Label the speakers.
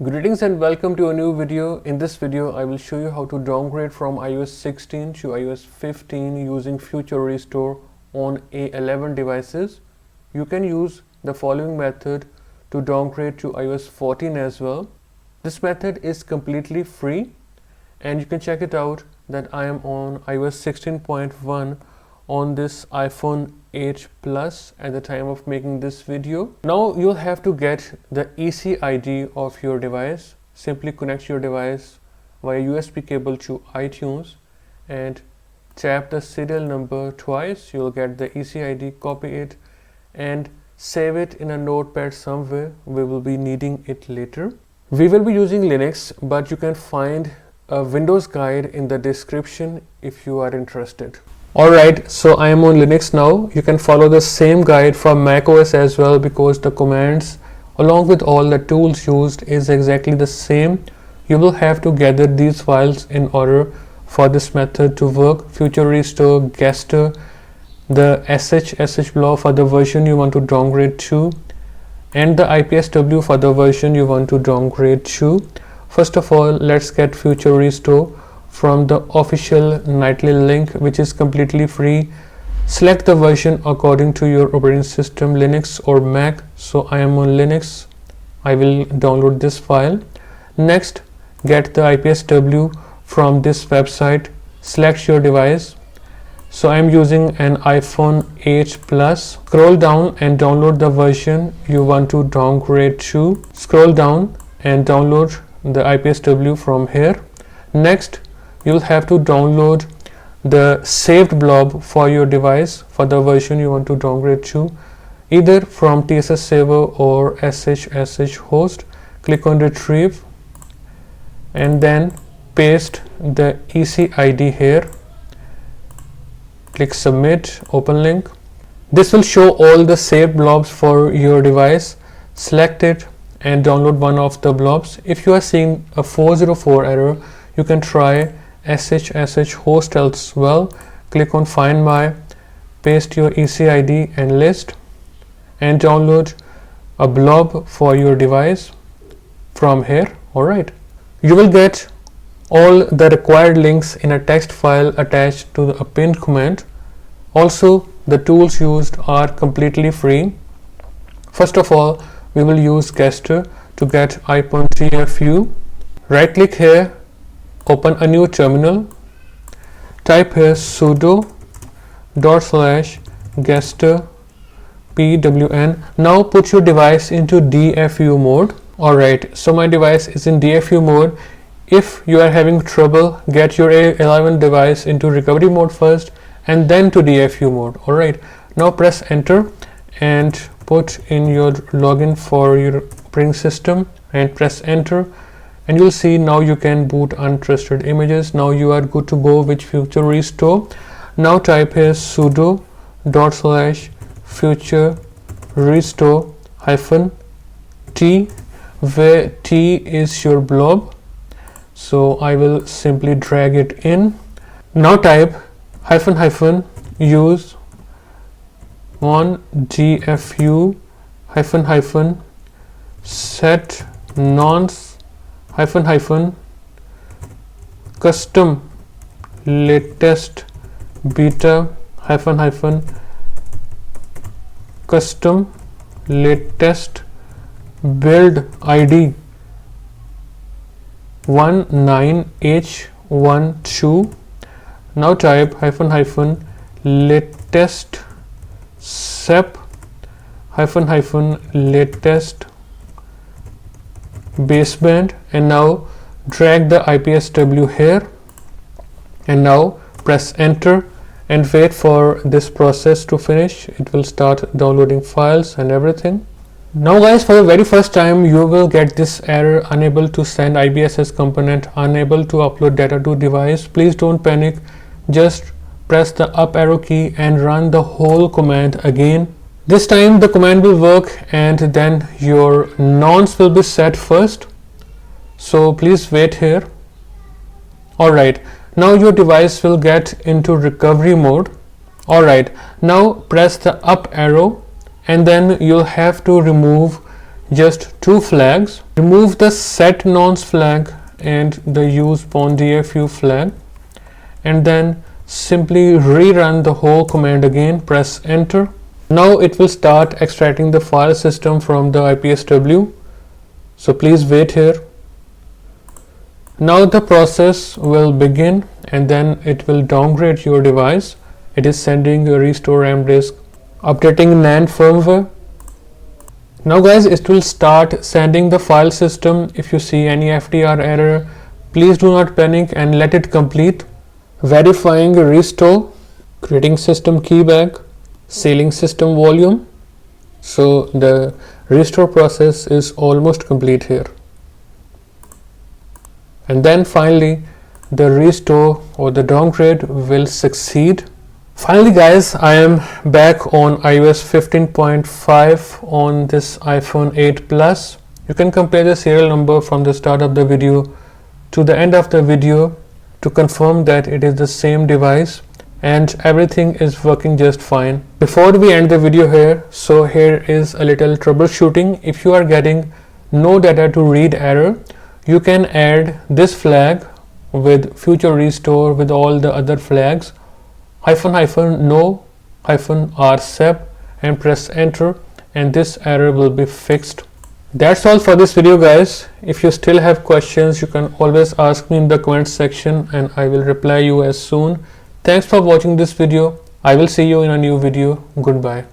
Speaker 1: Greetings and welcome to a new video. In this video, I will show you how to downgrade from iOS 16 to iOS 15 using Futurerestore on A11 devices. You can use the following method to downgrade to iOS 14 as well. This method is completely free and you can check it out that I am on iOS 16.1 on this iPhone 8 Plus at the time of making this video. Now you'll have to get the ECID of your device. Simply connect your device via USB cable to iTunes and tap the serial number twice. You'll get the ECID, copy it and save it in a notepad somewhere. We will be needing it later. We will be using Linux, but you can find a Windows guide in the description if you are interested. Alright, so I am on Linux now. You can follow the same guide for macOS as well because the commands along with all the tools used is exactly the same. You will have to gather these files in order for this method to work. Futurerestore, Gaster, the SHSH blob for the version you want to downgrade to, and the IPSW for the version you want to downgrade to. First of all, let's get Futurerestore from the official nightly link, which is completely free. Select the version according to your operating system, Linux or Mac. So I am on Linux. I will download this file. Next, get the IPSW from this website. Select your device. So I am using an iPhone 8 Plus. Scroll down and download the version you want to downgrade to. Scroll down and download the IPSW from here. Next, you'll have to download the saved blob for your device for the version you want to downgrade to, either from TSS saver or SHSH host. Click on retrieve and then paste the ECID here. Click submit, open link. This will show all the saved blobs for your device. Select it and download one of the blobs. If you are seeing a 404 error, you can try SHSH host as well. Click on find my, paste your ECID and list and download a blob for your device from here. Alright, you will get all the required links in a text file attached to a pinned comment. Also, the tools used are completely free. First of all, we will use Gaster to get i.tfu. Right click here, open a new terminal, type here sudo /gaster pwn. Now put your device into DFU mode. Alright, so my device is in DFU mode. If you are having trouble, get your A11 device into recovery mode first and then to DFU mode. Alright, now press enter and put in your login for your operating system and press enter. And you'll see now you can boot untrusted images. Now you are good to go with Futurerestore. Now type here sudo /futurerestore -t, where t is your blob. So I will simply drag it in. Now type --use -gfu -set nonce custom latest beta custom latest build id 19h12. Now type latest sep latest baseband, and now drag the IPSW here and now press enter and wait for this process to finish. It will start downloading files and everything. Now guys, for the very first time you will get this error, unable to send IBSS component, unable to upload data to device. Please don't panic, just press the up arrow key and run the whole command again. This time the command will work and then your nonce will be set first. So please wait here. Alright, now your device will get into recovery mode. Alright, now press the up arrow and then you'll have to remove just two flags. Remove the set nonce flag and the use pondfu flag, and then simply rerun the whole command again. Press enter. Now it will start extracting the file system from the IPSW, so please wait here. Now the process will begin, and then it will downgrade your device. It is sending a restore RAM disk, updating NAND firmware. Now guys, it will start sending the file system. If you see any FDR error, please do not panic and let it complete. Verifying restore, creating system keybag, sealing system volume. So the restore process is almost complete here. And then finally the restore or the downgrade will succeed. Finally guys, I am back on iOS 15.5 on this iPhone 8 Plus. You can compare the serial number from the start of the video to the end of the video to confirm that it is the same device, and everything is working just fine. Before we end the video here, so here is a little troubleshooting. If you are getting no data to read error, you can add this flag with Futurerestore with all the other flags, --no -rsep, and press enter, and this error will be fixed. That's all for this video guys. If you still have questions, you can always ask me in the comment section and I will reply you as soon. Thanks for watching this video. I will see you in a new video. Goodbye.